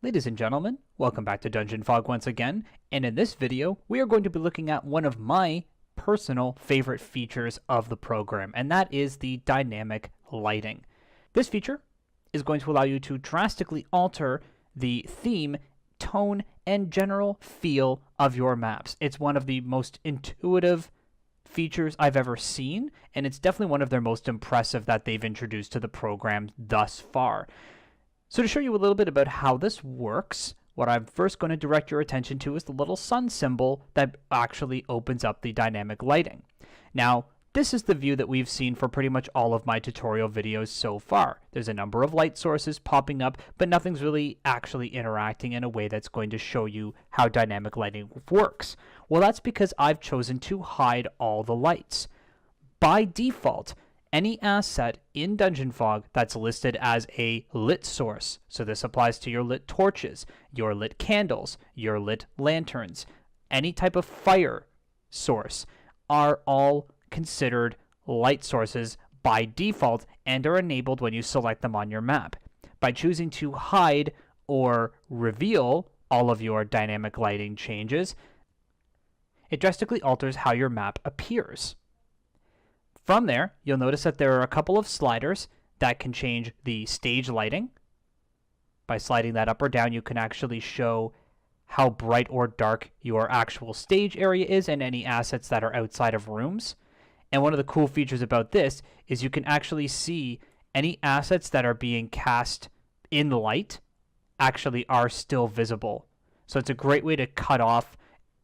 Ladies and gentlemen, welcome back to Dungeon Fog once again, and in this video, we are going to be looking at one of my personal favorite features of the program, and that is the dynamic lighting. This feature is going to allow you to drastically alter the theme, tone, and general feel of your maps. It's one of the most intuitive features I've ever seen, and it's definitely one of their most impressive that they've introduced to the program thus far. So to show you a little bit about how this works, what I'm first going to direct your attention to is the little sun symbol that actually opens up the dynamic lighting. Now, this is the view that we've seen for pretty much all of my tutorial videos so far. There's a number of light sources popping up, but nothing's really actually interacting in a way that's going to show you how dynamic lighting works. Well, that's because I've chosen to hide all the lights. By default, any asset in Dungeon Fog that's listed as a lit source, so this applies to your lit torches, your lit candles, your lit lanterns, any type of fire source, are all considered light sources by default and are enabled when you select them on your map. By choosing to hide or reveal all of your dynamic lighting changes, it drastically alters how your map appears. From there, you'll notice that there are a couple of sliders that can change the stage lighting. By sliding that up or down, you can actually show how bright or dark your actual stage area is and any assets that are outside of rooms. And one of the cool features about this is you can actually see any assets that are being cast in light actually are still visible. So it's a great way to cut off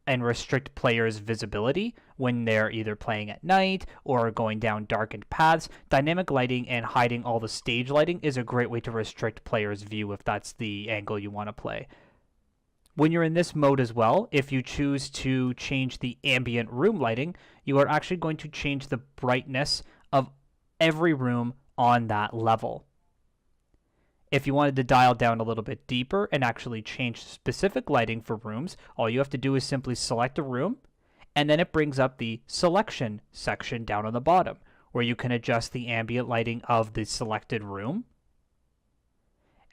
and restrict players' visibility when they're either playing at night or going down darkened paths. Dynamic lighting and hiding all the stage lighting is a great way to restrict players' view if that's the angle you want to play. When you're in this mode as well, if you choose to change the ambient room lighting, you are actually going to change the brightness of every room on that level. If you wanted to dial down a little bit deeper and actually change specific lighting for rooms, all you have to do is simply select a room, and then it brings up the selection section down on the bottom, where you can adjust the ambient lighting of the selected room.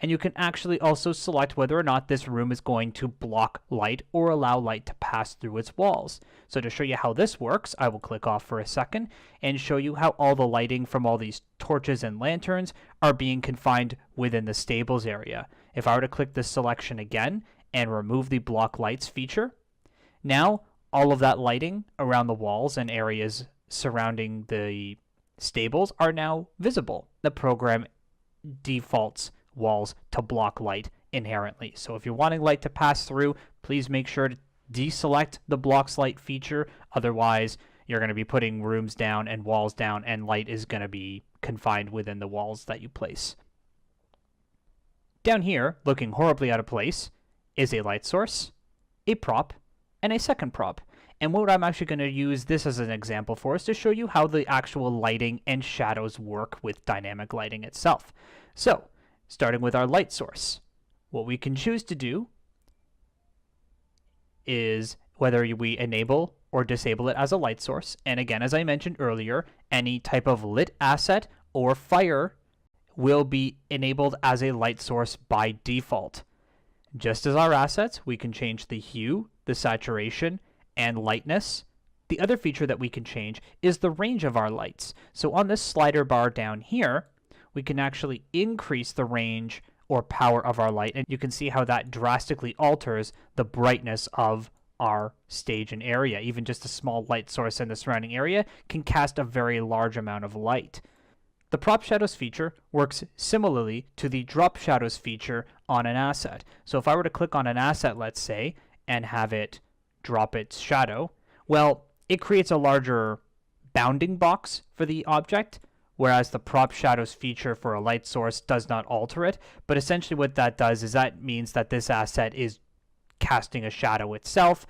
And you can actually also select whether or not this room is going to block light or allow light to pass through its walls. So to show you how this works, I will click off for a second and show you how all the lighting from all these torches and lanterns are being confined within the stables area. If I were to click this selection again and remove the block lights feature, now all of that lighting around the walls and areas surrounding the stables are now visible. The program defaults walls to block light inherently. So if you're wanting light to pass through, please make sure to deselect the blocks light feature. Otherwise, you're going to be putting rooms down and walls down, and light is going to be confined within the walls that you place. Down here, looking horribly out of place, is a light source, a prop, and a second prop. And what I'm actually going to use this as an example for is to show you how the actual lighting and shadows work with dynamic lighting itself. So, starting with our light source, what we can choose to do is whether we enable or disable it as a light source. And again, as I mentioned earlier, any type of lit asset or fire will be enabled as a light source by default. Just as our assets, we can change the hue, the saturation, and lightness. The other feature that we can change is the range of our lights. So on this slider bar down here, we can actually increase the range or power of our light, and you can see how that drastically alters the brightness of our stage and area. Even just a small light source in the surrounding area can cast a very large amount of light. The prop shadows feature works similarly to the drop shadows feature on an asset. So if I were to click on an asset, let's say, and have it drop its shadow, well, it creates a larger bounding box for the object, whereas the prop shadows feature for a light source does not alter it. But essentially what that does is that means that this asset is casting a shadow itself,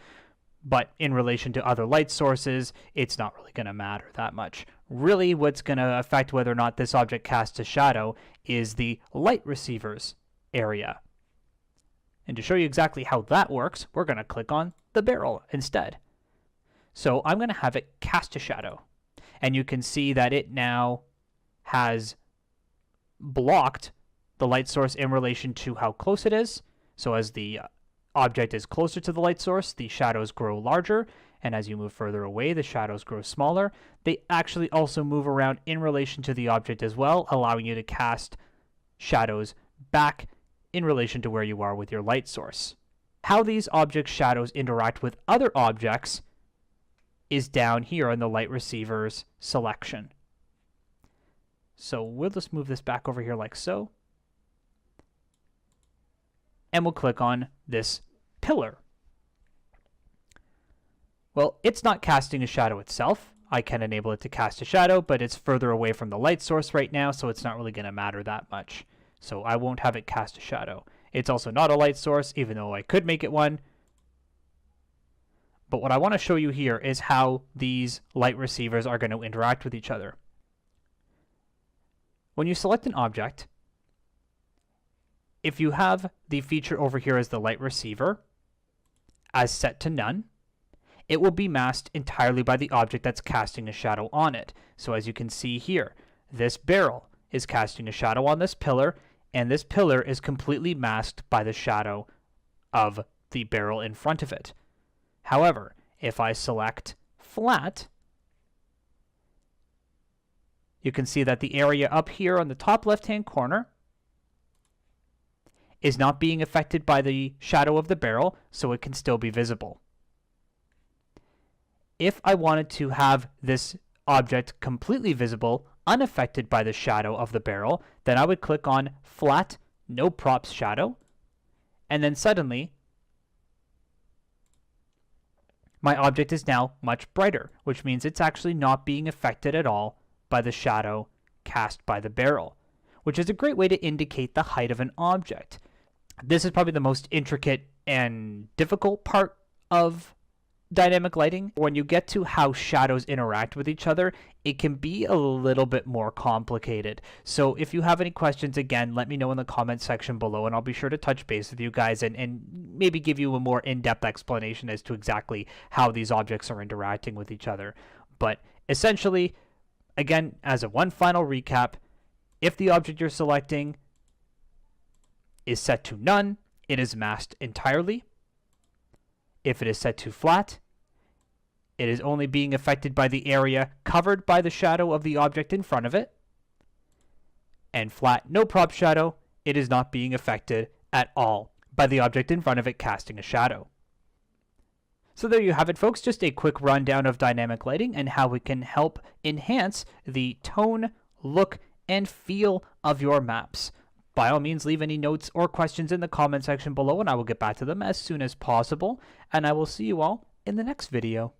but in relation to other light sources, it's not really going to matter that much. Really, what's going to affect whether or not this object casts a shadow is the light receivers area. And to show you exactly how that works, we're going to click on the barrel instead. So I'm going to have it cast a shadow. And you can see that it now has blocked the light source in relation to how close it is. So as the object is closer to the light source, the shadows grow larger, and as you move further away, the shadows grow smaller. They actually also move around in relation to the object as well, allowing you to cast shadows back in relation to where you are with your light source. How these object shadows interact with other objects is down here in the light receiver's selection. So we'll just move this back over here like so. And we'll click on this pillar. Well, it's not casting a shadow itself. I can enable it to cast a shadow, but it's further away from the light source right now, so it's not really going to matter that much. So I won't have it cast a shadow. It's also not a light source, even though I could make it one. But what I want to show you here is how these light receivers are going to interact with each other. When you select an object, if you have the feature over here as the light receiver as set to none, it will be masked entirely by the object that's casting a shadow on it. So as you can see here, this barrel is casting a shadow on this pillar, and this pillar is completely masked by the shadow of the barrel in front of it. However, if I select flat, you can see that the area up here on the top left-hand corner is not being affected by the shadow of the barrel, so it can still be visible. If I wanted to have this object completely visible, unaffected by the shadow of the barrel, then I would click on Flat, No Props Shadow, and then suddenly my object is now much brighter, which means it's actually not being affected at all by the shadow cast by the barrel, which is a great way to indicate the height of an object. This is probably the most intricate and difficult part of dynamic lighting. When you get to how shadows interact with each other, it can be a little bit more complicated. So if you have any questions, again, let me know in the comment section below, and I'll be sure to touch base with you guys and maybe give you a more in-depth explanation as to exactly how these objects are interacting with each other. But essentially, again, as a one final recap, if the object you're selecting is set to none, it is masked entirely. If it is set to flat, it is only being affected by the area covered by the shadow of the object in front of it. And flat, no prop shadow, it is not being affected at all by the object in front of it casting a shadow. So there you have it, folks, just a quick rundown of dynamic lighting and how it can help enhance the tone, look, and feel of your maps. By all means, leave any notes or questions in the comment section below, and I will get back to them as soon as possible. And I will see you all in the next video.